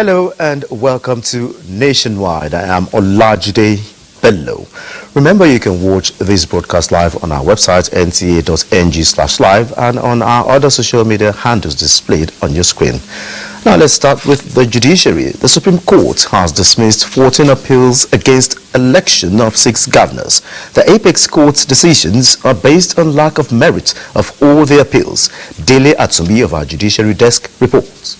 Hello and welcome to Nationwide. I am Olajide Bello. Remember, you can watch this broadcast live on our website nta.ng/live and on our other social media handles displayed on your screen. Now let's start with the judiciary. The Supreme Court has dismissed 14 appeals against election of 6 governors. The Apex Court's decisions are based on lack of merit of all the appeals. Dele Atsumi of our judiciary desk reports.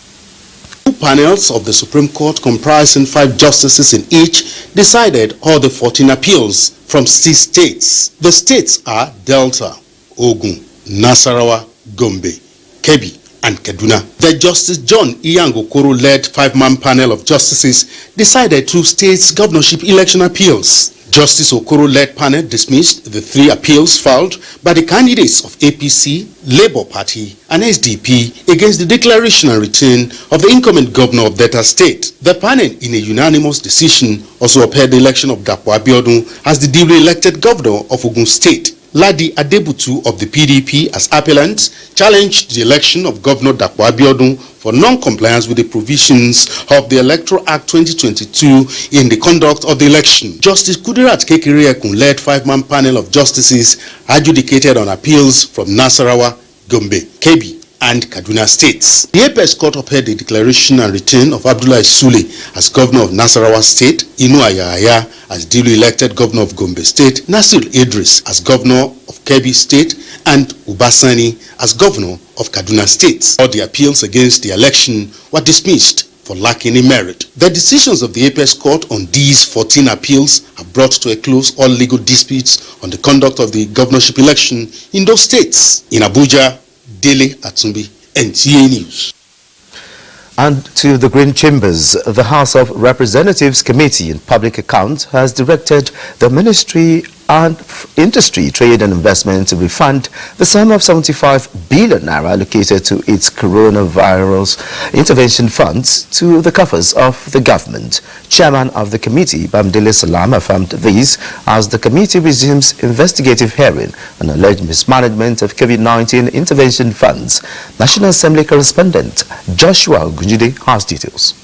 2 panels of the Supreme Court comprising 5 justices in each decided all the 14 appeals from 6 states. The states are Delta, Ogun, Nasarawa, Gombe, Kebbi, and Kaduna. The Justice John Iyangokoro-led 5-man panel of justices decided 2 states' governorship election appeals. Justice Okoro-led panel dismissed the 3 appeals filed by the candidates of APC, Labour Party, and SDP against the declaration and return of the incumbent governor of Delta State. The panel, in a unanimous decision, also upheld the election of Dapo Abiodun as the duly elected governor of Ogun State. Ladi Adebutu of the PDP, as appellant, challenged the election of Governor Dapo Abiodun for non-compliance with the provisions of the Electoral Act 2022 in the conduct of the election. Justice Kudirat Kekere-Ekun led 5-man panel of justices adjudicated on appeals from Nasarawa, Gombe, Kebbi, and Kaduna states. The Apex Court upheld the declaration and return of Abdullahi Sule as governor of Nasarawa State, Inu Ayaya as duly elected governor of Gombe State, Nasir Idris as governor of Kebbi State, and Ubasani as governor of Kaduna State. All the appeals against the election were dismissed for lacking in merit. The decisions of the Apex Court on these 14 appeals have brought to a close all legal disputes on the conduct of the governorship election in those states. In Abuja, Dele Atumbi, NTA News. And to the Green Chambers, the House of Representatives Committee on Public Accounts has directed the Ministry and Industry, Trade and Investment to refund the sum of 75 billion naira allocated to its coronavirus intervention funds to the coffers of the government. Chairman of the committee, Bamdele Salam, affirmed this as the committee resumes investigative hearing on alleged mismanagement of COVID-19 intervention funds. National Assembly correspondent Joshua Gunjide has details.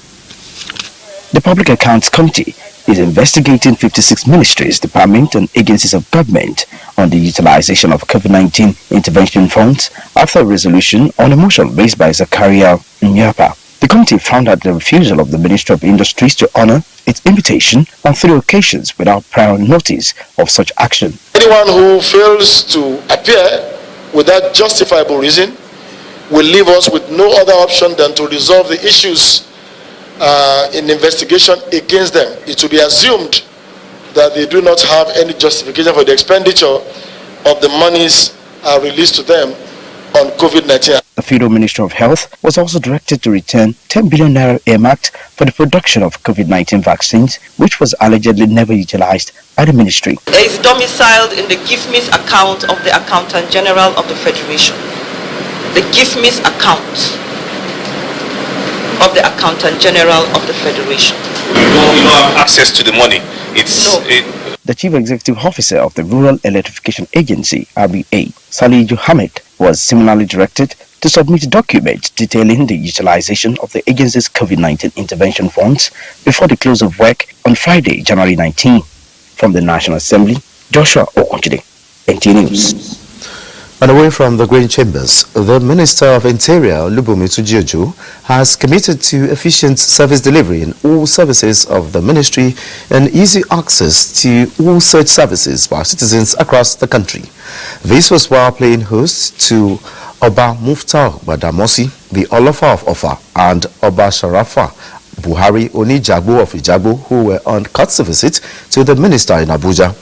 The Public Accounts Committee is investigating 56 ministries, departments and agencies of government on the utilization of COVID-19 intervention funds after a resolution on a motion raised by Secretariat Nyapa. The committee found out the refusal of the Ministry of Industries to honor its invitation on 3 occasions without prior notice of such action. Anyone who fails to appear without justifiable reason will leave us with no other option than to resolve the issues in investigation against them. It will be assumed that they do not have any justification for the expenditure of the monies released to them on COVID-19. The Federal Ministry of Health was also directed to return 10 billion naira earmarked for the production of COVID-19 vaccines, which was allegedly never utilized by the ministry. It is domiciled in the GIFMIS account of the Accountant General of the Federation. The GIFMIS account of the Accountant General of the Federation. You don't have access to the money. The Chief Executive Officer of the Rural Electrification Agency, RBA, Salih Johamed, was similarly directed to submit documents detailing the utilization of the agency's COVID-19 intervention funds before the close of work on Friday, January 19. From the National Assembly, Joshua Okonjide, NTA News. And away from the Green Chambers, the Minister of Interior, Lubumi Tujioju, has committed to efficient service delivery in all services of the ministry and easy access to all such services by citizens across the country. This was while playing host to Oba Muftar Badamosi the Olofa of Ofa and Oba Sharafa Buhari Onijagbo of Ijagbo, who were on courtesy visit to the minister in Abuja.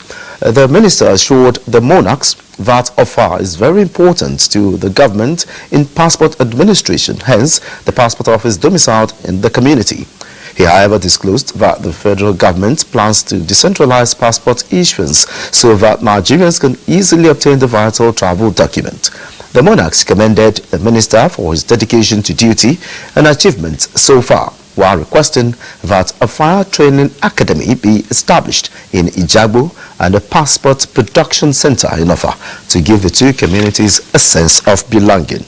The minister assured the monarchs that Ofa is very important to the government in passport administration, hence the passport office domiciled in the community. He, however, disclosed that the federal government plans to decentralize passport issuance so that Nigerians can easily obtain the vital travel document. The monarchs commended the minister for his dedication to duty and achievements so far, while requesting that a fire training academy be established in Ijagbo and a passport production center in Ofa to give the two communities a sense of belonging.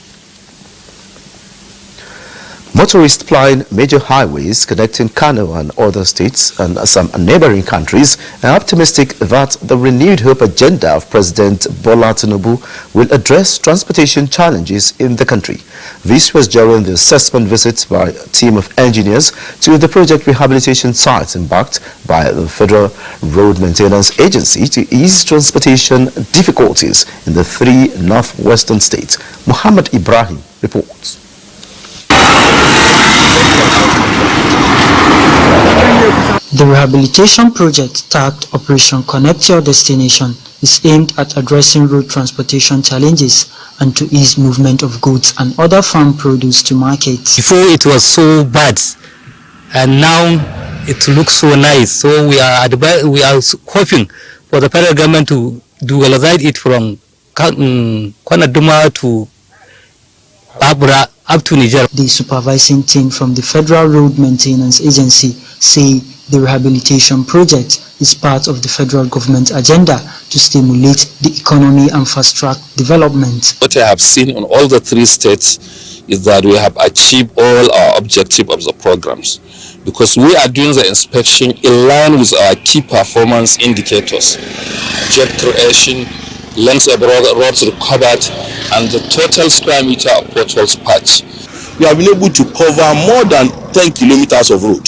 Motorists plying major highways connecting Kano and other states and some neighboring countries are optimistic that the renewed hope agenda of President Bola Tinubu will address transportation challenges in the country. This was during the assessment visit by a team of engineers to the project rehabilitation site embarked by the Federal Road Maintenance Agency to ease transportation difficulties in the three northwestern states. Muhammad Ibrahim reports. The rehabilitation project tagged Operation Connect Your Destination is aimed at addressing road transportation challenges and to ease movement of goods and other farm produce to markets. Before it was so bad and now it looks so nice, so we are hoping for the federal government to dualize it from Kaduna to Abia up to Niger. The supervising team from the Federal Road Maintenance Agency say the rehabilitation project is part of the federal government agenda to stimulate the economy and fast-track development. What I have seen on all the three states is that we have achieved all our objectives of the programs because we are doing the inspection in line with our key performance indicators, job creation, length of roads recovered, and the total square meter of potholes patch. We have been able to cover more than 10 kilometers of road.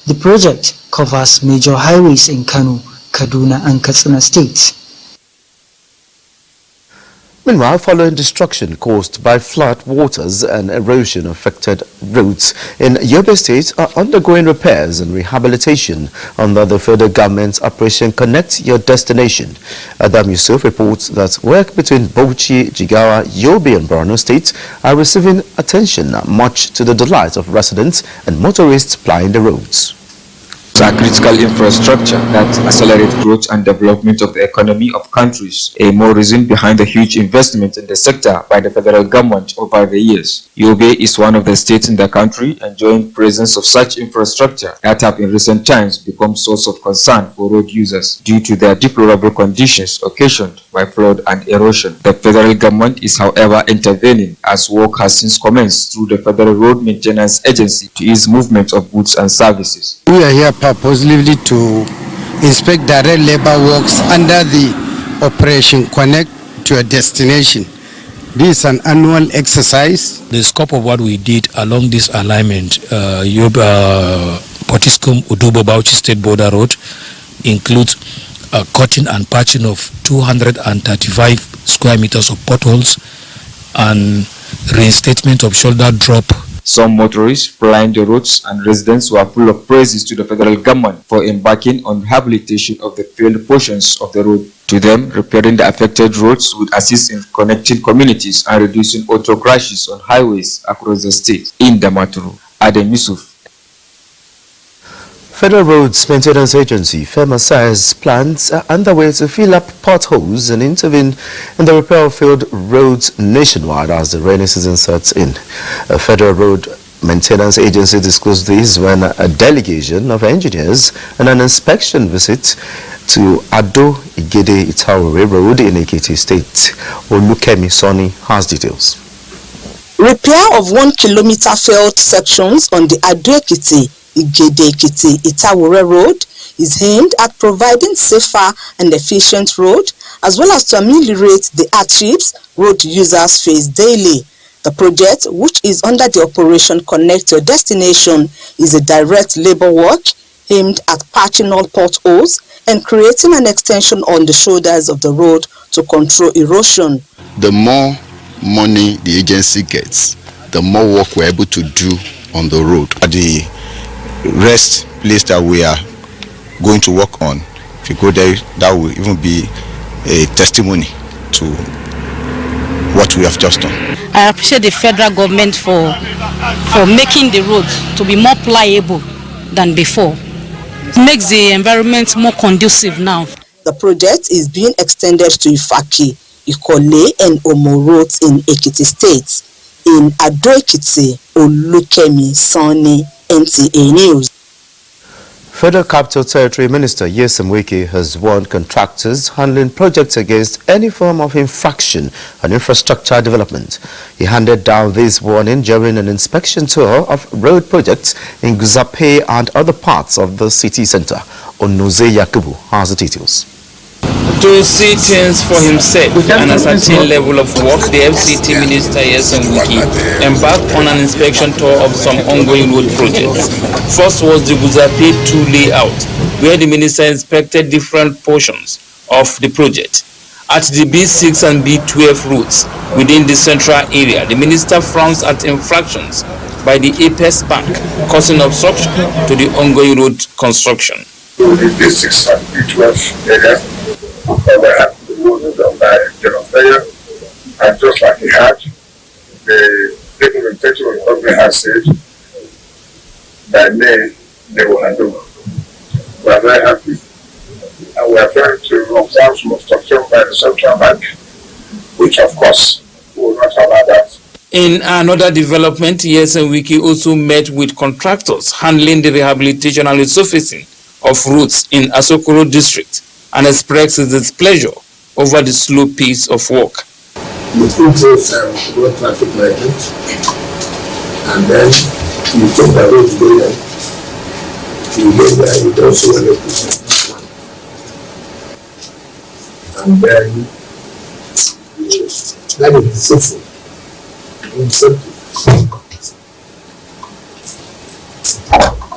The project covers major highways in Kano, Kaduna and Katsina states. Meanwhile, following destruction caused by flood waters and erosion affected roads in Yobe State are undergoing repairs and rehabilitation under the federal government's Operation Connect Your Destination. Adam Yusuf reports that work between Bauchi, Jigawa, Yobe and Borno states are receiving attention, much to the delight of residents and motorists plying the roads. Are critical infrastructure that accelerate growth and development of the economy of countries. A more reason behind the huge investment in the sector by the federal government over the years. Yobe is one of the states in the country enjoying presence of such infrastructure that have in recent times become source of concern for road users due to their deplorable conditions occasioned by flood and erosion. The federal government is, however, intervening as work has since commenced through the Federal Road Maintenance Agency to ease movement of goods and services. We are here purposely to inspect direct labor works under the Operation Connect to a Destination. This is an annual exercise. The scope of what we did along this alignment, Potiskum Udubo Bauchi State Border Road, includes cutting and patching of 235 square meters of potholes and reinstatement of shoulder drop. Some motorists plying the roads and residents were full of praises to the federal government for embarking on rehabilitation of the failed portions of the road. To them, repairing the affected roads would assist in connecting communities and reducing auto crashes on highways across the state. In Damaturu, Adam Yusuf. Federal Roads Maintenance Agency, FEMA, says plans are underway to fill up potholes and intervene in the repair of failed roads nationwide as the rainy season sets in. A Federal Road Maintenance Agency disclosed this when a delegation of engineers and an inspection visit to Ado Igede Itawure Road in Ekiti State. Olukemi Soni has details. Repair of 1 kilometer failed sections on the Ado Igede Itawure Road is aimed at providing safer and efficient road as well as to ameliorate the hardships road users face daily. The project, which is under the Operation Connect Your Destination, is a direct labor work aimed at patching all potholes and creating an extension on the shoulders of the road to control erosion. The more money the agency gets, the more work we're able to do on the road. The rest place that we are going to work on, if you go there, that will even be a testimony to what we have just done. I appreciate the federal government for making the roads to be more pliable than before. It makes the environment more conducive now. The project is being extended to Ifaki, Ikole and Omo roads in Ekiti State. In Ado-Ekiti, Olukemi Sani, NTA News. Federal Capital Territory Minister Nyesom Wike has warned contractors handling projects against any form of infraction on infrastructure development. He handed down this warning during an inspection tour of road projects in Guzape and other parts of the city centre. Onoze Yakubu has the details. To see things for himself and a certain level of work, the FCT Minister Nyesom Wike embarked on an inspection tour of some ongoing road projects. First was the Guzape 2 layout, where the minister inspected different portions of the project. At the B6 and B12 routes within the central area, the minister frowns at infractions by the Apex Bank causing obstruction to the ongoing road construction. The B6 and B12 area, the road is done by Adamawa, and just like he had, the implementation of the government has said, by May they will handle. We are very happy, and we are trying to observe some obstruction by the central bank, which of course will not allow that. In another development, Nyesom Wike also met with contractors handling the rehabilitation and resurfacing of routes in Asokoro district and expressed his displeasure over the slow pace of work. You put this road traffic lighting, and then you take the road there, you get there, you don't see what they put. And then that is deceitful.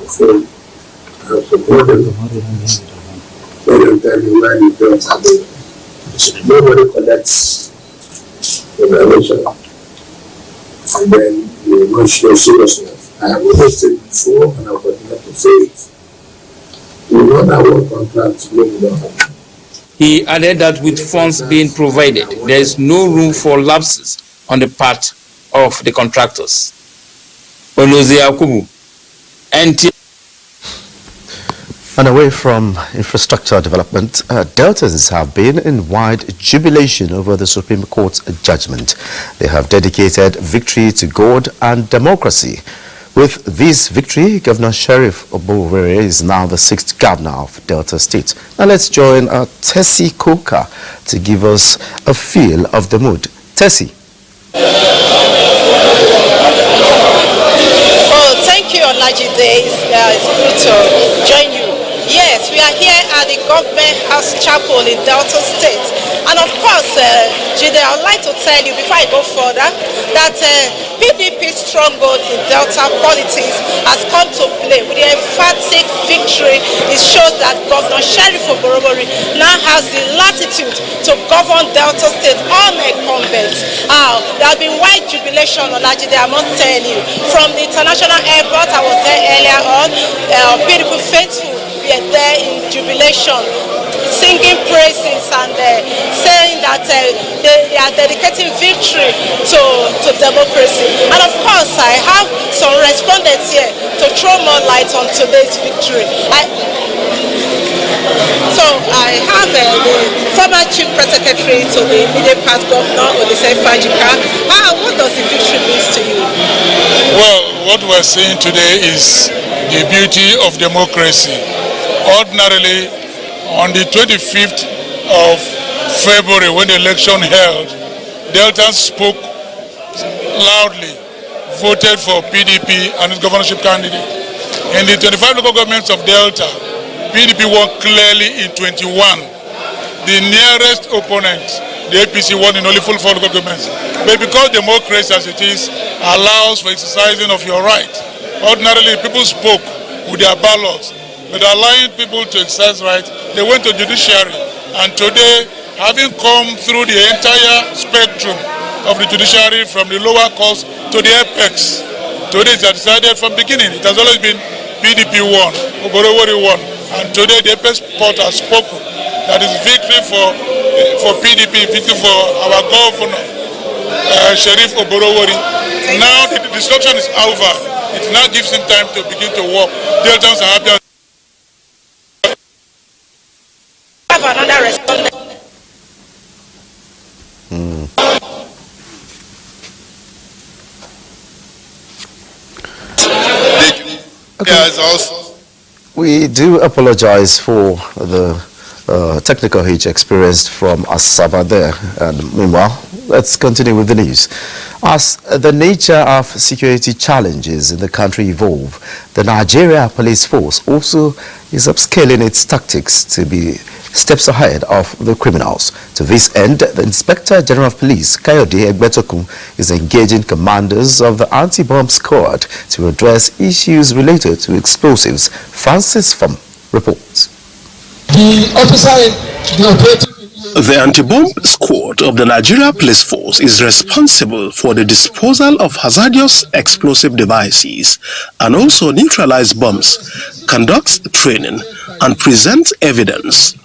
So I support them. Let them tell me where the bills are going. Nobody collects the violation, and then you will not show seriousness. I have always said before, and I will continue to say it. We will not award contracts when we don't have. He added that with funds being provided, there is no room for lapses on the part of the contractors. Onoze Yakubu, NTA. And away from infrastructure development, Deltans have been in wide jubilation over the Supreme Court's judgment. They have dedicated victory to God and democracy. With this victory, Governor Sheriff Oborevwori is now the 6th governor of Delta State. Now let's join Tessie Koka to give us a feel of the mood. Tessie. Oh, thank you, Olajide. It's good to join you. Yes, we are here at the Government House Chapel in Delta State. And of course, Jide, I would like to tell you before I go further that PDP's stronghold in Delta politics has come to play with the emphatic victory. It shows that Governor Sheriff Oborevwori now has the latitude to govern Delta State unencumbered. There has been wide jubilation, Olajide, I must tell you. From the international airport, I was there earlier on, PDP faithful. We are there in jubilation, singing praises and saying that they are dedicating victory to democracy. And of course, I have some respondents here to throw more light on today's victory. So I have the former Chief Press Secretary to the immediate past governor, Olise Fajika. What does the victory mean to you? Well, what we're seeing today is the beauty of democracy. Ordinarily, on the 25th of February, when the election held, Deltans spoke loudly, voted for PDP and its governorship candidate. In the 25 local governments of Delta, PDP won clearly in 21. The nearest opponent, the APC, won in only full 4 local governments. But because democracy as it is allows for exercising of your right, ordinarily people spoke with their ballots. But allowing people to exercise rights, they went to judiciary. And today, having come through the entire spectrum of the judiciary, from the lower courts to the apex. Today it's decided from beginning. It has always been PDP won, Oborowori won, and today the apex port has spoken. That is victory for PDP, victory for our governor, Sheriff Oborowori. Now the destruction is over. It now gives him time to begin to work. Deltans are happy. Have another respondent. We do apologize for the technical hitch experienced from Asaba there. And meanwhile, let's continue with the news. As the nature of security challenges in the country evolve, the Nigeria police force also is upscaling its tactics to be steps ahead of the criminals. To this end, the Inspector General of Police, Kayode Egbetokun, is engaging commanders of the anti-bomb squad to address issues related to explosives. Francis Pham reports. The anti-bomb squad of the Nigeria Police Force is responsible for the disposal of hazardous explosive devices and also neutralize bombs, conducts training, and presents evidence.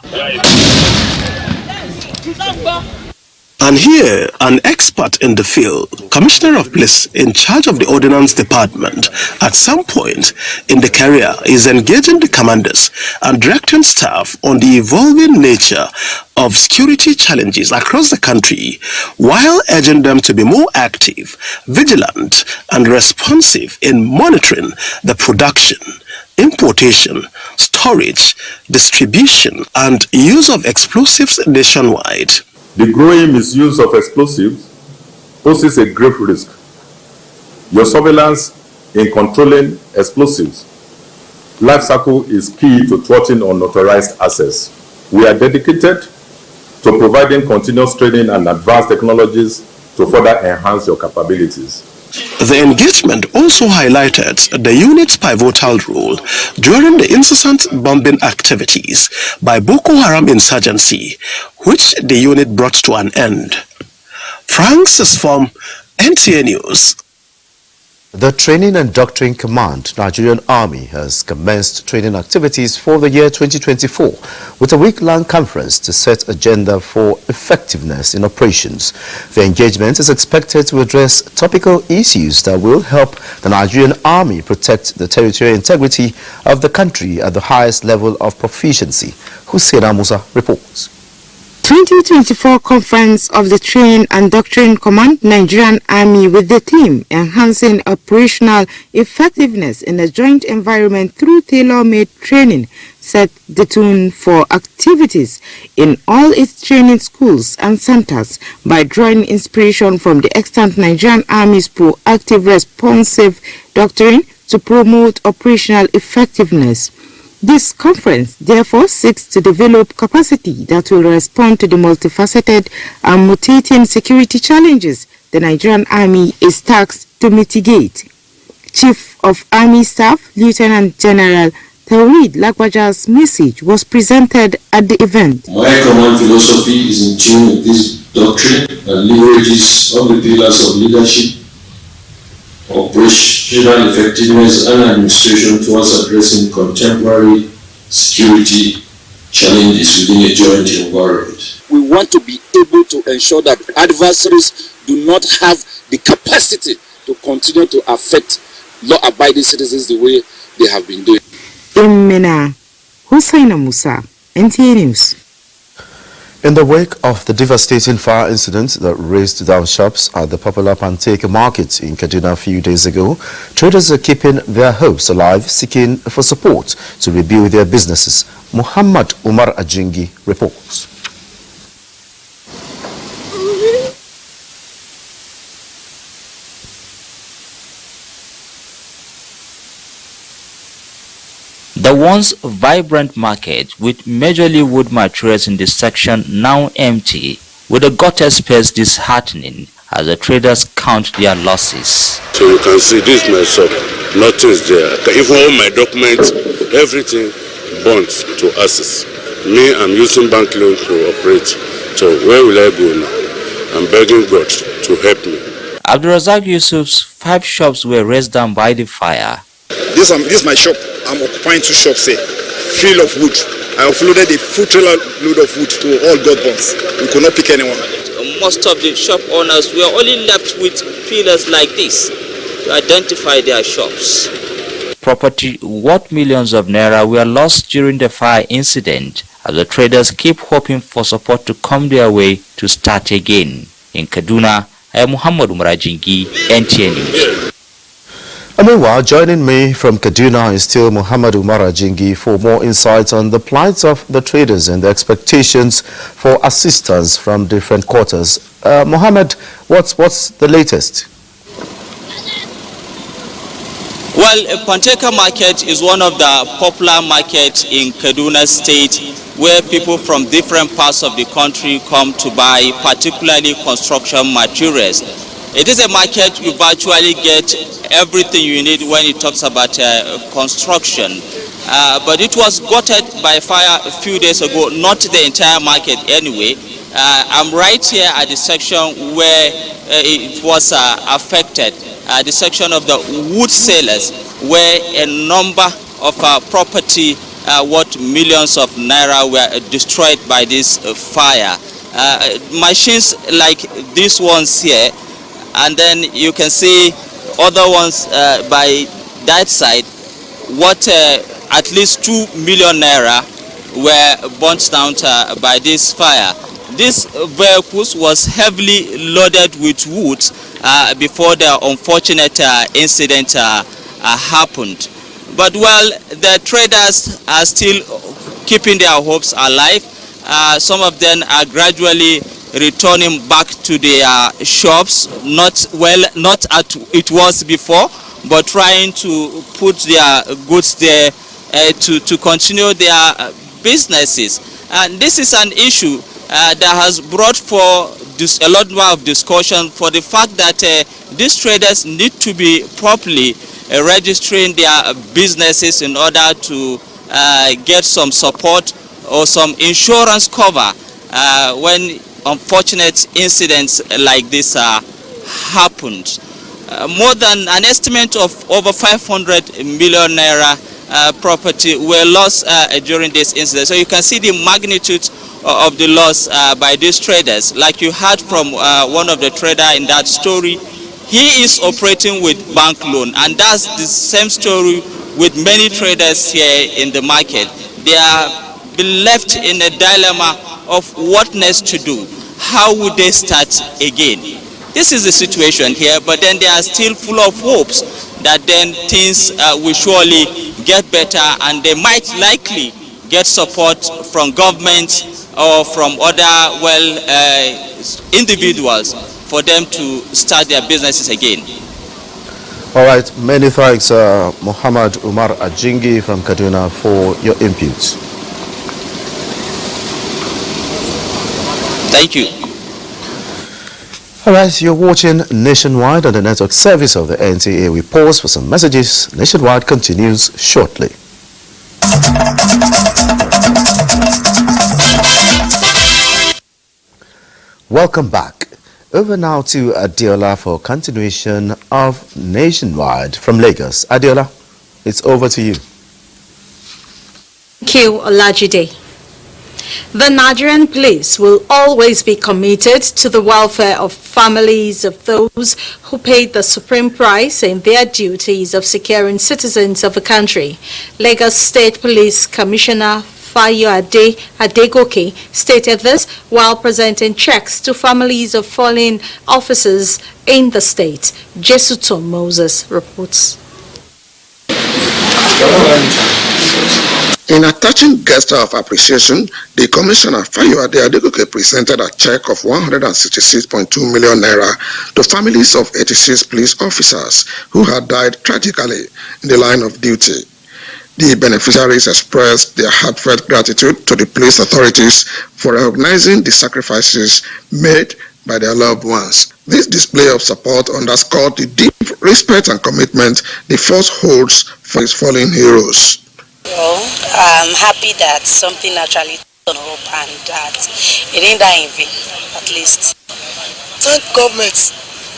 And here, an expert in the field, Commissioner of Police in charge of the Ordnance Department, at some point in the career is engaging the commanders and directing staff on the evolving nature of security challenges across the country, while urging them to be more active, vigilant, and responsive in monitoring the production, importation, storage, distribution, and use of explosives nationwide. The growing misuse of explosives poses a grave risk. Your surveillance in controlling explosives life cycle is key to thwarting unauthorized access. We are dedicated to providing continuous training and advanced technologies to further enhance your capabilities. The engagement also highlighted the unit's pivotal role during the incessant bombing activities by Boko Haram insurgency, which the unit brought to an end. Francis Pham, NTA News. The Training and Doctrine Command, Nigerian Army, has commenced training activities for the year 2024 with a week-long conference to set agenda for effectiveness in operations. The engagement is expected to address topical issues that will help the Nigerian Army protect the territorial integrity of the country at the highest level of proficiency. Hussein Musa reports. 2024 Conference of the Training and Doctrine Command Nigerian Army with the theme Enhancing Operational Effectiveness in a Joint Environment through Tailor-Made Training set the tone for activities in all its training schools and centers by drawing inspiration from the extant Nigerian Army's proactive responsive doctrine to promote operational effectiveness. This conference therefore seeks to develop capacity that will respond to the multifaceted and mutating security challenges the Nigerian Army is tasked to mitigate. Chief of Army Staff Lieutenant General Tawhid Lagbaja's message was presented at the event. My command philosophy is in tune with this doctrine and leverages all the pillars of leadership, operational effectiveness and administration towards addressing contemporary security challenges within a joint environment. We want to be able to ensure that adversaries do not have the capacity to continue to affect law-abiding citizens the way they have been doing. In Mina, Hussein Musa, NTA News. In the wake of the devastating fire incident that razed down shops at the popular Panteke market in Kaduna a few days ago, traders are keeping their hopes alive, seeking for support to rebuild their businesses. Muhammad Umar Ajingi reports. The once vibrant market with majorly wood materials in this section now empty, with the gutter space disheartening as the traders count their losses. So you can see this is my shop, nothing's there. Even all my documents, everything burnt to ashes. Me, I'm using bank loan to operate. So where will I go now? I'm begging God to help me. Abdulrazak Yusuf's 5 shops were razed down by the fire. This is my shop. I'm occupying 2 shops here, full of wood. I offloaded a full trailer load of wood to all God bonds. We could not pick anyone. Most of the shop owners were only left with pillars like this to identify their shops. Property worth millions of naira were lost during the fire incident, as the traders keep hoping for support to come their way to start again. In Kaduna, I am Muhammad Umrajingi, NTA News. And meanwhile, joining me from Kaduna is still Muhammad Umrajingi for more insights on the plight of the traders and the expectations for assistance from different quarters. Muhammad, what's the latest? Well, Panteka Market is one of the popular markets in Kaduna State where people from different parts of the country come to buy, particularly construction materials. It is a market you virtually get everything you need when it talks about construction. But it was gutted by fire a few days ago, not the entire market anyway. I'm right here at the section where it was affected, the section of the wood sellers, where a number of property worth millions of naira were destroyed by this fire. Machines like these ones here, and then you can see other ones by that side, what at least 2 million naira were burnt down by this fire. These vehicles was heavily loaded with wood before the unfortunate incident happened. But well, the traders are still keeping their hopes alive. Some of them are gradually returning back to their shops, not as it was before, but trying to put their goods there to continue their businesses. And this is an issue that has brought for a lot more of discussion for the fact that these traders need to be properly registering their businesses in order to get some support or some insurance cover when unfortunate incidents like this happened. More than an estimate of over 500 million naira property were lost during this incident. So you can see the magnitude of the loss by these traders. Like you heard from one of the traders in that story, he is operating with bank loan, and that's the same story with many traders here in the market. They are been left in a dilemma of what next to do. How would they start again? This is the situation here, but then they are still full of hopes that then things will surely get better, and they might likely get support from government or from other individuals for them to start their businesses again. All right, many thanks, Muhammad Umar Ajingi from Kaduna, for your inputs. Thank you. All right, you're watching Nationwide on the network service of the NTA. We pause for some messages. Nationwide continues shortly. Welcome back. Over now to Adiola for continuation of Nationwide from Lagos. Adiola, it's over to you. Thank you, Olajide. The Nigerian police will always be committed to the welfare of families of those who paid the supreme price in their duties of securing citizens of the country. Lagos State Police Commissioner Fayode Adegoke stated this while presenting checks to families of fallen officers in the state. Jesuto Moses reports. In a touching gesture of appreciation, the Commissioner Fayode Adegoke presented a check of 166.2 million naira to families of 86 police officers who had died tragically in the line of duty. The beneficiaries expressed their heartfelt gratitude to the police authorities for recognizing the sacrifices made by their loved ones. This display of support underscored the deep respect and commitment the force holds for its fallen heroes. Well, I'm happy that something actually turned up and that it didn't die in vain, at least. Thank government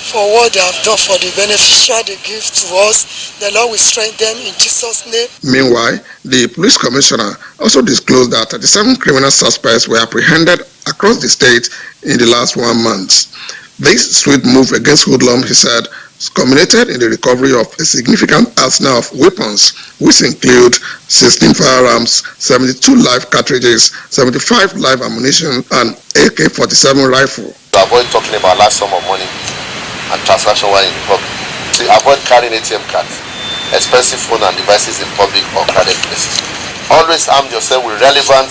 for what they have done for the beneficiary they give to us. The Lord will strengthen them in Jesus' name. Meanwhile, the police commissioner also disclosed that 37 criminal suspects were apprehended across the state in the last 1 month. This swift move against hoodlum, he said, culminated in the recovery of a significant arsenal of weapons, which include 16 firearms, 72 live cartridges, 75 live ammunition, and AK-47 rifle. To avoid talking about large sum of money and transaction while in the public. To avoid carrying ATM cards, expensive phone and devices in public or crowded places. Always arm yourself with relevant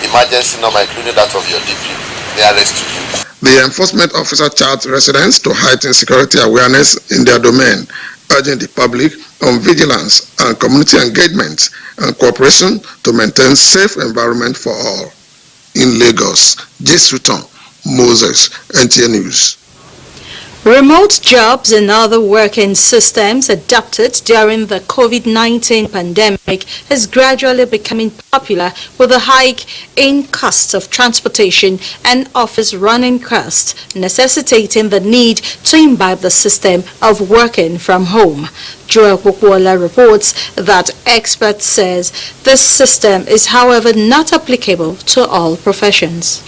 emergency number, including that of your DP, nearest to you. The enforcement officer charged residents to heighten security awareness in their domain, urging the public on vigilance and community engagement and cooperation to maintain safe environment for all. In Lagos, J. Sutton, Moses, NTA News. Remote jobs and other working systems adopted during the COVID-19 pandemic is gradually becoming popular, with a hike in costs of transportation and office running costs necessitating the need to imbibe the system of working from home. Joel Kukwala reports that experts says this system is, however, not applicable to all professions.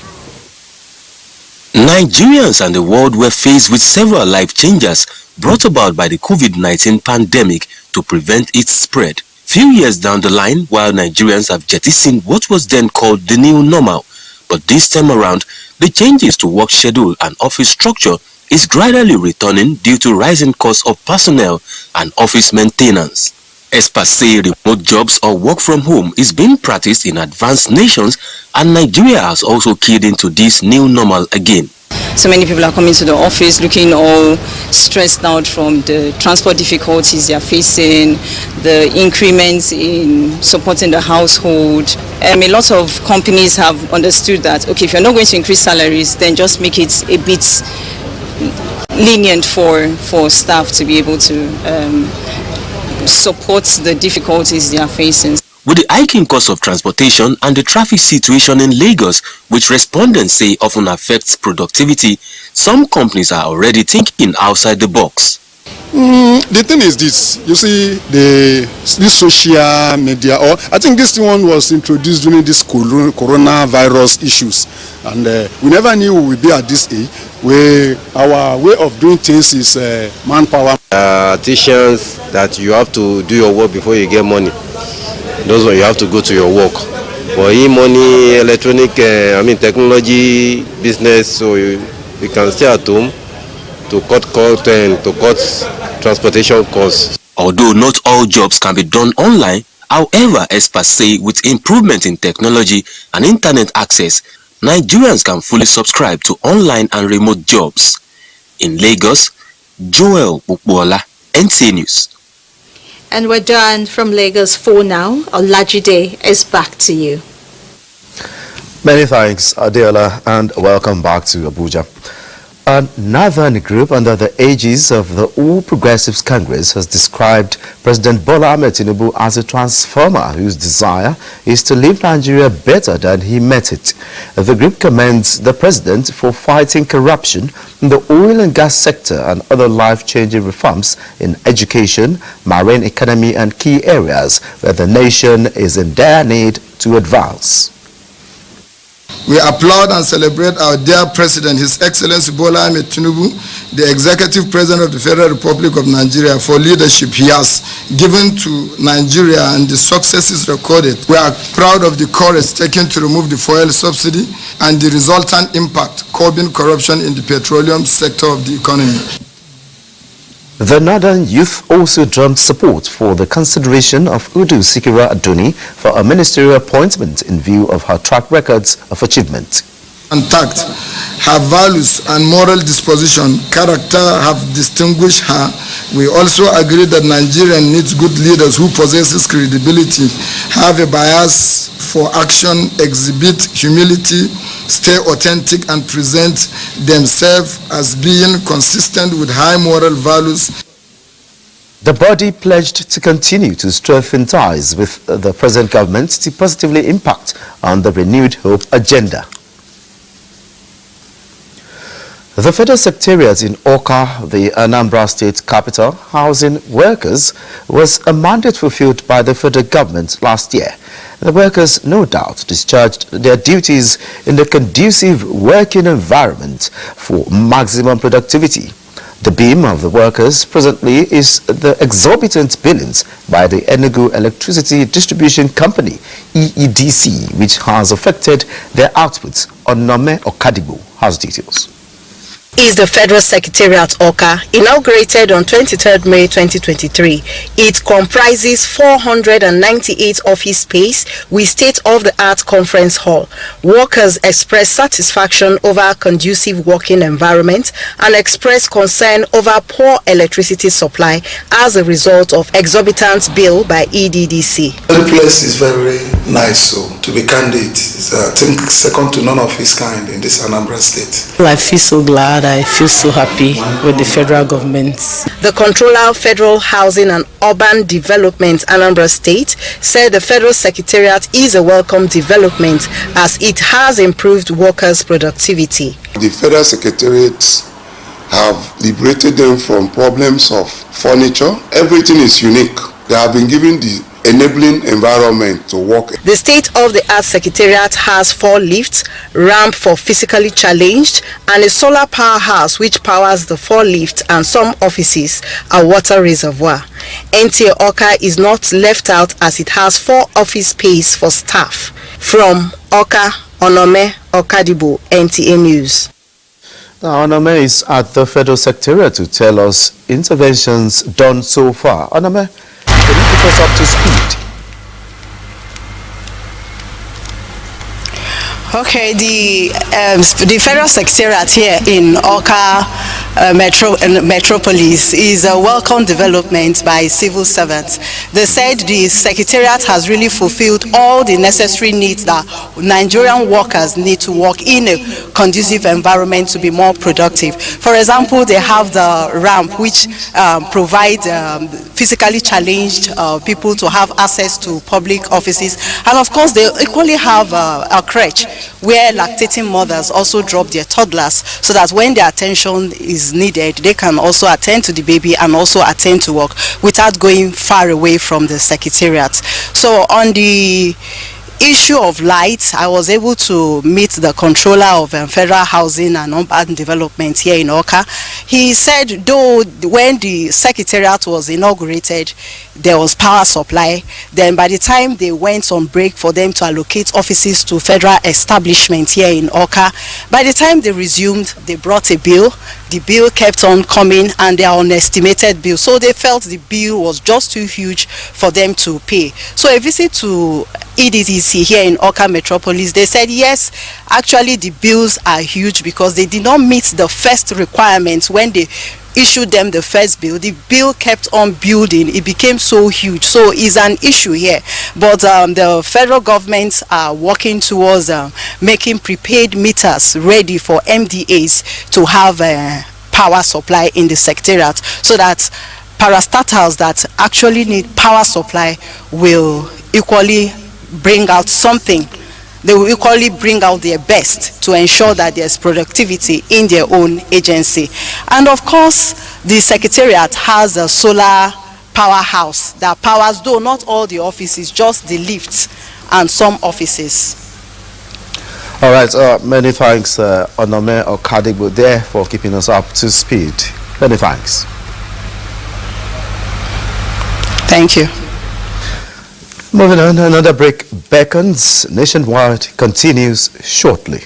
Nigerians and the world were faced with several life changes brought about by the COVID-19 pandemic to prevent its spread. Few years down the line, while Nigerians have jettisoned what was then called the new normal, but this time around, the changes to work schedule and office structure is gradually returning due to rising costs of personnel and office maintenance. Experts say remote jobs or work from home is being practiced in advanced nations, and Nigeria has also keyed into this new normal again. So many people are coming to the office looking all stressed out from the transport difficulties they are facing, the increments in supporting the household. A lot of companies have understood that, okay, if you're not going to increase salaries, then just make it a bit lenient for staff to be able to support the difficulties they are facing. With the hiking cost of transportation and the traffic situation in Lagos, which respondents say often affects productivity, some companies are already thinking outside the box. The thing is this, you see, this social media, or I think this one was introduced during this coronavirus issues, and we never knew we would be at this age where our way of doing things is manpower. Teachers that you have to do your work before you get money. Those ones you have to go to your work. For e-money, electronic, technology business, so you can stay at home to cut cost and to cut transportation costs. Although not all jobs can be done online, however, experts say with improvement in technology and internet access, Nigerians can fully subscribe to online and remote jobs. In Lagos, Joel Kukwala, NTA News. And we're done from Lagos for now. Olajide is back to you. Many thanks, Adela, and welcome back to Abuja. Another group under the aegis of the All Progressives Congress has described President Bola Ahmed Tinubu as a transformer whose desire is to leave Nigeria better than he met it. The group commends the president for fighting corruption in the oil and gas sector and other life-changing reforms in education, marine economy and key areas where the nation is in dire need to advance. We applaud and celebrate our dear President, His Excellency Bola Ahmed Tinubu, the Executive President of the Federal Republic of Nigeria, for leadership he has given to Nigeria and the successes recorded. We are proud of the courage taken to remove the fuel subsidy and the resultant impact curbing corruption in the petroleum sector of the economy. The Northern youth also drummed support for the consideration of Udu Sikira Aduni for a ministerial appointment in view of her track records of achievement. And tact, her values and moral disposition, character have distinguished her. We also agree that Nigeria needs good leaders who possess credibility, have a bias for action, exhibit humility, stay authentic and present themselves as being consistent with high moral values. The body pledged to continue to strengthen ties with the present government to positively impact on the renewed hope agenda. The Federal Secretariat in Awka, the Anambra state capital, housing workers, was a mandate fulfilled by the federal government last year. The workers, no doubt, discharged their duties in a conducive working environment for maximum productivity. The beam of the workers presently is the exorbitant billings by the Enugu Electricity Distribution Company, EEDC, which has affected their outputs. Onome Okadibo has details. Is the Federal Secretariat Awka, inaugurated on 23rd May 2023. It comprises 498 office space with state-of-the-art conference hall. Workers express satisfaction over conducive working environment and express concern over poor electricity supply as a result of exorbitant bill by EDDC. The place is very nice, so to be candid, it's, I think second to none of its kind in this Anambra state. I feel so glad. I feel so happy with the federal government. The Controller of Federal Housing and Urban Development, Anambra State, said the Federal Secretariat is a welcome development as it has improved workers' productivity. The Federal Secretariat have liberated them from problems of furniture. Everything is unique. They have been given the enabling environment to work. The state-of-the-art secretariat has 4 lifts, ramp for physically challenged, and a solar powerhouse which powers the 4 lifts and some offices, a water reservoir. NTA Awka is not left out as it has 4 office space for staff. From Awka, Onome Okadibo, NTA News. Now, Onome is at the Federal Secretariat to tell us interventions done so far. Onome, can you keep us up to speed? Okay, the Federal Secretariat here in Awka Metropolis is a welcome development by civil servants. They said the Secretariat has really fulfilled all the necessary needs that Nigerian workers need to work in a conducive environment to be more productive. For example, they have the ramp which provide physically challenged people to have access to public offices, and of course they equally have a crèche where lactating mothers also drop their toddlers so that when their attention is needed, they can also attend to the baby and also attend to work without going far away from the Secretariat. So on the issue of light, I was able to meet the Controller of Federal Housing and Urban Development here in Awka. He said though when the Secretariat was inaugurated, there was power supply. Then by the time they went on break for them to allocate offices to federal establishment here in Awka, by the time they resumed, they brought a bill. The bill kept on coming and they are on estimated bill. So they felt the bill was just too huge for them to pay. So a visit to EDDC here in Awka Metropolis, they said yes, actually the bills are huge because they did not meet the first requirements when they issued them the first bill. The bill kept on building. It became so huge. So it's an issue here. But the federal government are working towards making prepaid meters ready for MDAs to have power supply in the Secretariat so that parastatals that actually need power supply will equally bring out something. They will equally bring out their best to ensure that there's productivity in their own agency. And of course, the Secretariat has a solar powerhouse that powers, though not all the offices, just the lifts and some offices. All right, many thanks, Onome Okadibo, there for keeping us up to speed. Many thanks. Thank you. Moving on, another break beckons. Nationwide continues shortly.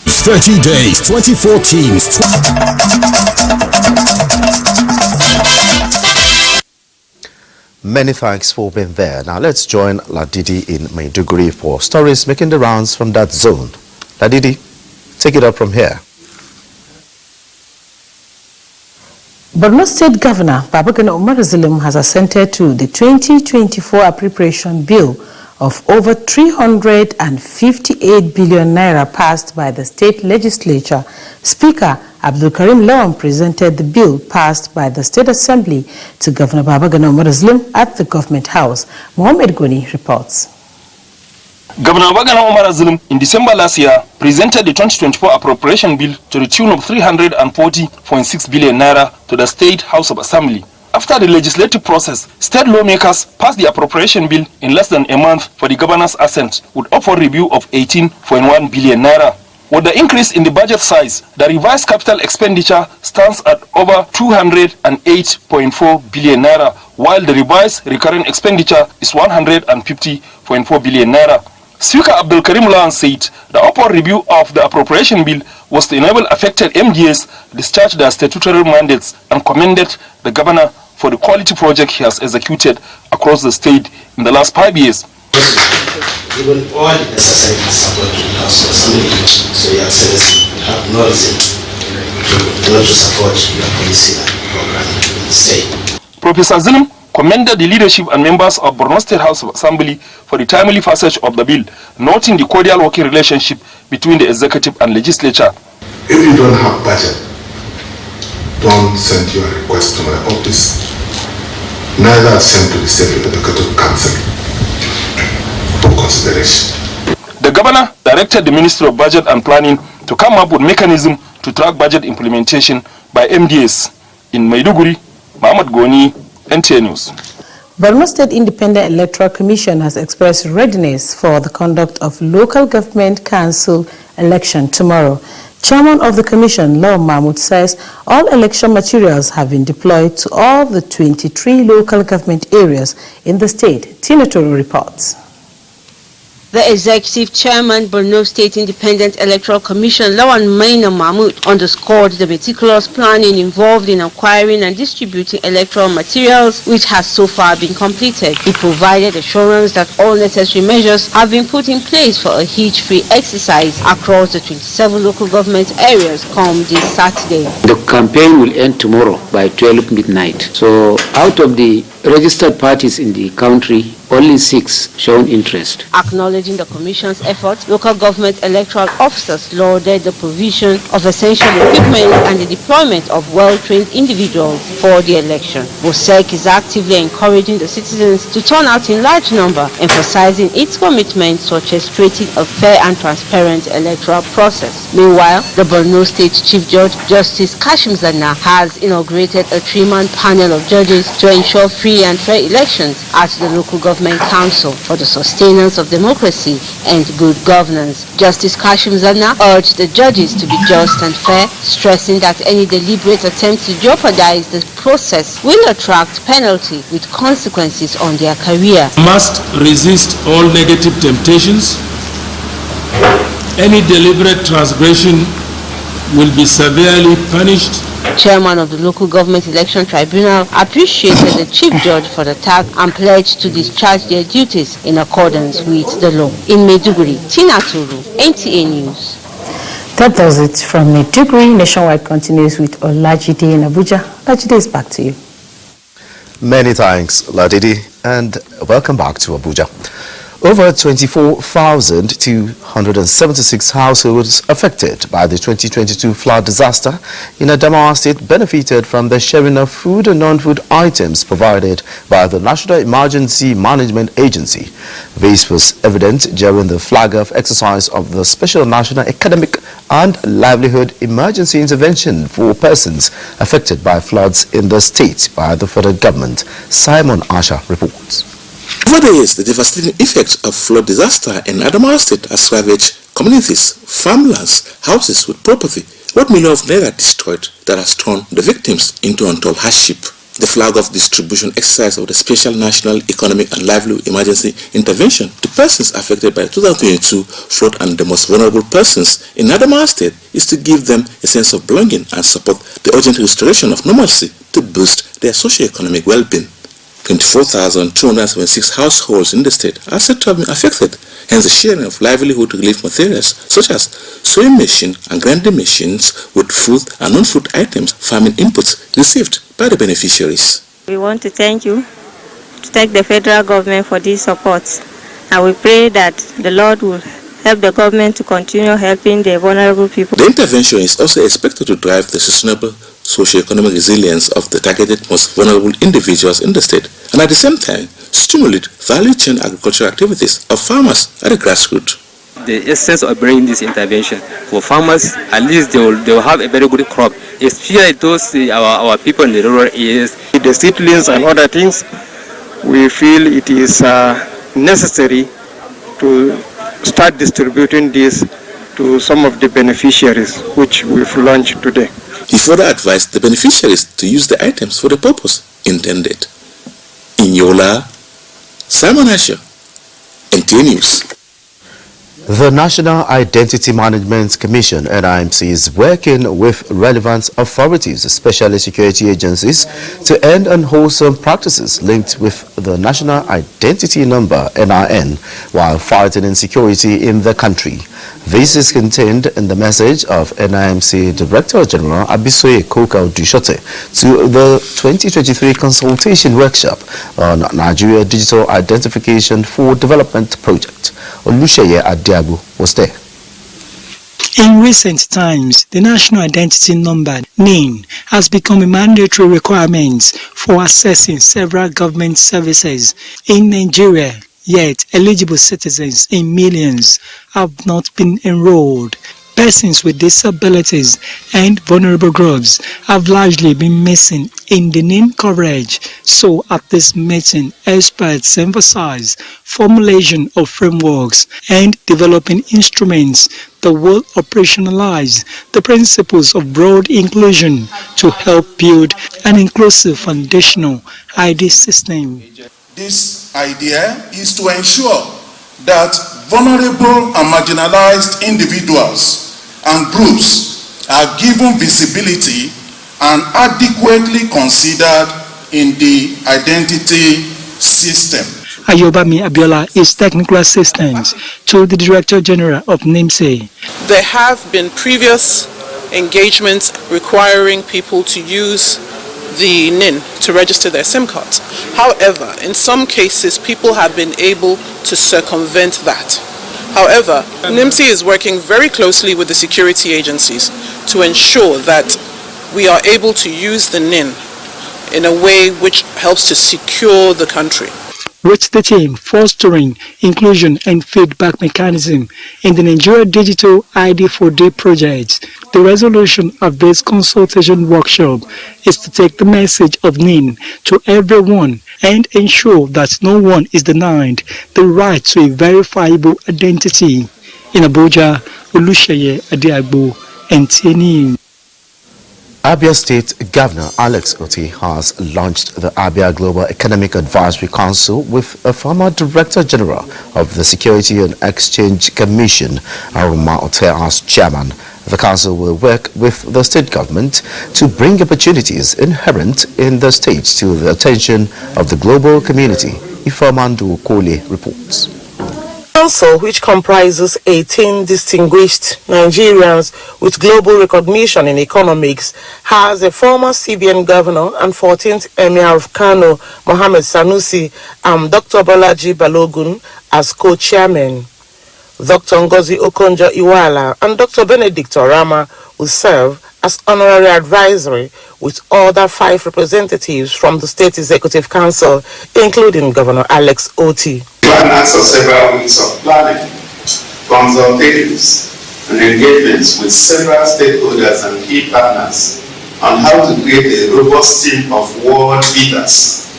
30 days, 24 teams. Many thanks for being there. Now let's join Ladidi in Maiduguri for stories making the rounds from that zone. Ladidi, take it up from here. Borno State Governor Babagana Umar Zulum has assented to the 2024 appropriation bill of over 358 billion naira passed by the state legislature. Speaker Abdul Karim Lawan presented the bill passed by the State Assembly to Governor Babagana Umar Zulum at the Government House. Mohammed Goni reports. Governor Bagana Omar Azulum in December last year presented the 2024 appropriation bill to the tune of 340.6 billion naira to the State House of Assembly. After the legislative process, state lawmakers passed the appropriation bill in less than a month for the governor's assent with upward review of 18.1 billion naira. With the increase in the budget size, the revised capital expenditure stands at over 208.4 billion naira, while the revised recurring expenditure is 150.4 billion naira. Speaker Abdul Karim Lawan said the upward review of the appropriation bill was to enable affected MDAs discharge their statutory mandates and commended the governor for the quality project he has executed across the state in the last 5 years. Given all the necessary support to the House of Assembly, so Your Excellency, we have no reason not to support your policy and program in the state. Professor Zulum commended the leadership and members of Borno State House of Assembly for the timely passage of the bill, noting the cordial working relationship between the executive and legislature. If you don't have budget, don't send your request to my office. Neither send to the State Executive Council for consideration. The governor directed the Ministry of Budget and Planning to come up with mechanism to track budget implementation by MDAs. In Maiduguri, Mohammed Goni, NTA News. Borno State Independent Electoral Commission has expressed readiness for the conduct of local government council election tomorrow. Chairman of the commission, Law Mahmoud, says all election materials have been deployed to all the 23 local government areas in the state. Tina Toro reports. The Executive Chairman, Borno State Independent Electoral Commission, Lawan Maina Mahmoud, underscored the meticulous planning involved in acquiring and distributing electoral materials, which has so far been completed. He provided assurance that all necessary measures have been put in place for a hitch-free exercise across the 27 local government areas come this Saturday. The campaign will end tomorrow by 12 midnight. So out of the registered parties in the country, only 6 shown interest. Acknowledging the Commission's efforts, local government electoral officers lauded the provision of essential equipment and the deployment of well-trained individuals for the election. BOSEC is actively encouraging the citizens to turn out in large number, emphasizing its commitment to orchestrating a fair and transparent electoral process. Meanwhile, the Borno State Chief Judge, Justice Kashim Zanna, has inaugurated a 3-man panel of judges to ensure free and fair elections at the local government council for the sustenance of democracy and good governance. Justice Kashim Zanna urged the judges to be just and fair, stressing that any deliberate attempt to jeopardize the process will attract penalty with consequences on their career. Must resist all negative temptations. Any deliberate transgression will be severely punished. Chairman of the Local Government Election Tribunal appreciated the Chief Judge for the task and pledged to discharge their duties in accordance with the law. In Maiduguri, Tina Turu, NTA News. That does it from Maiduguri. Nationwide continues with Olajide in Abuja. Olajide is back to you. Many thanks, Ladidi, and welcome back to Abuja. Over 24,276 households affected by the 2022 flood disaster in Adamawa State benefited from the sharing of food and non-food items provided by the National Emergency Management Agency. This was evident during the flag-off exercise of the Special National Academic and Livelihood Emergency Intervention for persons affected by floods in the state by the federal government. Simon Asha reports. Over the years, the devastating effects of flood disaster in Adamawa State has ravaged communities, farmlands, houses with property. What million of naira destroyed that has thrown the victims into untold hardship. The flag-off distribution exercise of the Special National Economic and Livelihood Emergency Intervention to persons affected by the 2022 flood and the most vulnerable persons in Adamawa State is to give them a sense of belonging and support the urgent restoration of normalcy to boost their socio-economic well-being. 24,276 households in the state are said to have been affected, hence the sharing of livelihood relief materials such as sewing machine and grinding machines with food and non-food items, farming inputs received by the beneficiaries. We want to thank you, to thank the federal government for these supports, and we pray that the Lord will help the government to continue helping the vulnerable people. The intervention is also expected to drive the sustainable socio-economic resilience of the targeted most vulnerable individuals in the state, and at the same time stimulate value chain agricultural activities of farmers at the grassroots. The essence of bringing this intervention for farmers, at least they will have a very good crop, especially those our people in the rural areas. The seedlings and other things, we feel it is necessary to start distributing this to some of the beneficiaries, which we've launched today. He further advised the beneficiaries to use the items for the purpose intended. In Yola, Simon Asher, NTA News. The National Identity Management Commission, NIMC, is working with relevant authorities, especially security agencies, to end unwholesome practices linked with the National Identity Number, NIN, while fighting insecurity in the country. This is contained in the message of NIMC Director General Abisoye Kokau-Dushote to the 2023 consultation workshop on Nigeria Digital Identification for Development Project. Olusheye Adiago was there. In recent times, the National Identity Number, NIN, has become a mandatory requirement for accessing several government services in Nigeria. Yet, eligible citizens in millions have not been enrolled. Persons with disabilities and vulnerable groups have largely been missing in the NIN coverage. So at this meeting, experts emphasize formulation of frameworks and developing instruments that will operationalize the principles of broad inclusion to help build an inclusive foundational ID system. This idea is to ensure that vulnerable and marginalized individuals and groups are given visibility and adequately considered in the identity system. Ayobami Abiola is technical assistant to the Director General of NIMC. There have been previous engagements requiring people to use the NIN to register their SIM cards. However, in some cases, people have been able to circumvent that. However, NIMC is working very closely with the security agencies to ensure that we are able to use the NIN in a way which helps to secure the country. With the team fostering inclusion and feedback mechanism in the Nigeria Digital ID4D project, the resolution of this consultation workshop is to take the message of NIN to everyone and ensure that no one is denied the right to a verifiable identity. In Abuja, Olusheye Adiagbo, NTA News. Abia State Governor Alex Oti has launched the Abia Global Economic Advisory Council with a former Director General of the Security and Exchange Commission, Aruma Ote, as chairman. The council will work with the state government to bring opportunities inherent in the state to the attention of the global community. Ifamandu Kole reports. The council, which comprises 18 distinguished Nigerians with global recognition in economics, has a former CBN governor and 14th Emir of Kano, Mohammed Sanusi, and Dr. Bolaji Balogun as co-chairmen. Dr. Ngozi Okonjo-Iweala and Dr. Benedict Orama will serve as honorary advisory with other 5 representatives from the State Executive Council, including Governor Alex Oti. Planners of several weeks of planning, consultations, and engagements with several stakeholders and key partners on how to create a robust team of world leaders,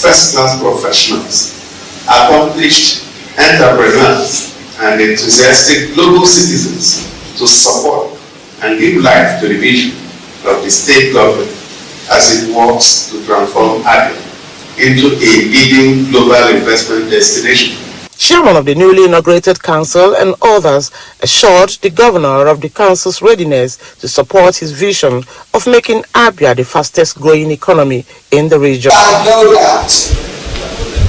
first-class professionals, accomplished entrepreneurs, and enthusiastic global citizens to support and give life to the vision of the state government as it works to transform Abia into a leading global investment destination. Chairman of the newly inaugurated council and others assured the governor of the council's readiness to support his vision of making Abia the fastest growing economy in the region. I have no doubt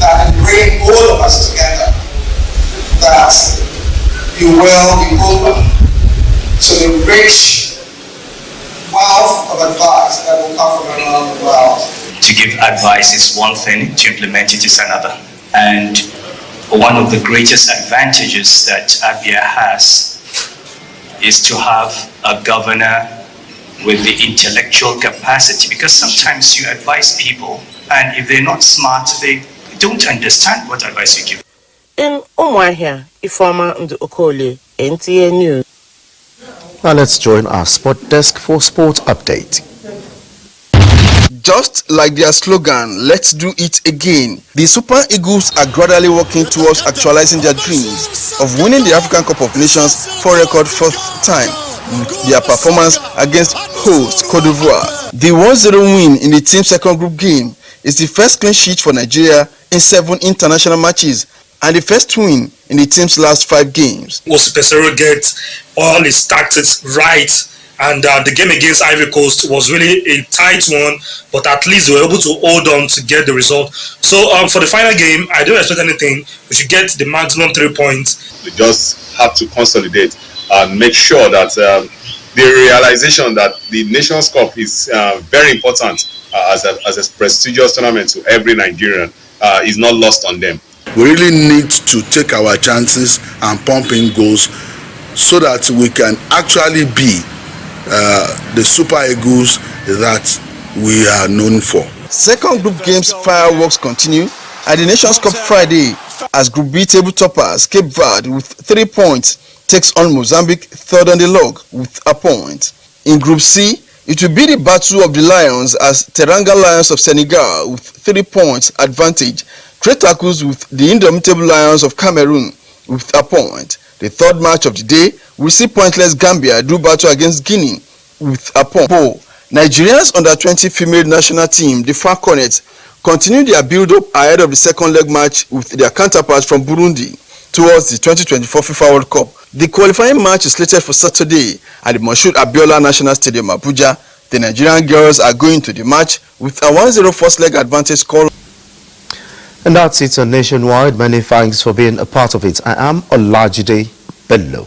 that bring all of us together, that you will be open to the rich wealth of advice that will come from around the world. To give advice is one thing, to implement it is another. And one of the greatest advantages that Abia has is to have a governor with the intellectual capacity, because sometimes you advise people and if they're not smart, they don't understand what advice you give. In Umuahia, Ifeoma Ndukole, NTA News. Now let's join our sport desk for sport update. Just like their slogan, let's do it again, the Super Eagles are gradually working towards actualizing their dreams of winning the African Cup of Nations for a record fourth time with their performance against host Cote d'Ivoire. The 1-0 win in the team's second group game is the first clean sheet for Nigeria in 7 international matches and the first win in the team's last 5 games. Pesero get all his tactics right, and the game against Ivory Coast was really a tight one, but at least they were able to hold on to get the result. So for the final game, I don't expect anything. We should get the maximum 3 points. We just have to consolidate and make sure that the realization that the Nations Cup is very important as a prestigious tournament to every Nigerian is not lost on them. We really need to take our chances and pump in goals so that we can actually be the Super Eagles that we are known for. Second group games fireworks continue at the Nations Cup Friday as Group B table toppers Cape Verde with 3 points takes on Mozambique third on the log with a point. In Group C, it will be the battle of the Lions as Teranga Lions of Senegal with 3 points advantage tackles with the indomitable Lions of Cameroon with a point. The third match of the day will see pointless Gambia do battle against Guinea with a point. Nigeria's under-20 female national team, the Falconets, continue their build-up ahead of the second leg match with their counterparts from Burundi towards the 2024 FIFA World Cup. The qualifying match is slated for Saturday at the Moshood Abiola National Stadium, Abuja. The Nigerian girls are going to the match with a 1-0 first leg advantage score. And that's it on Nationwide. Many thanks for being a part of it. I am Olajide Bello.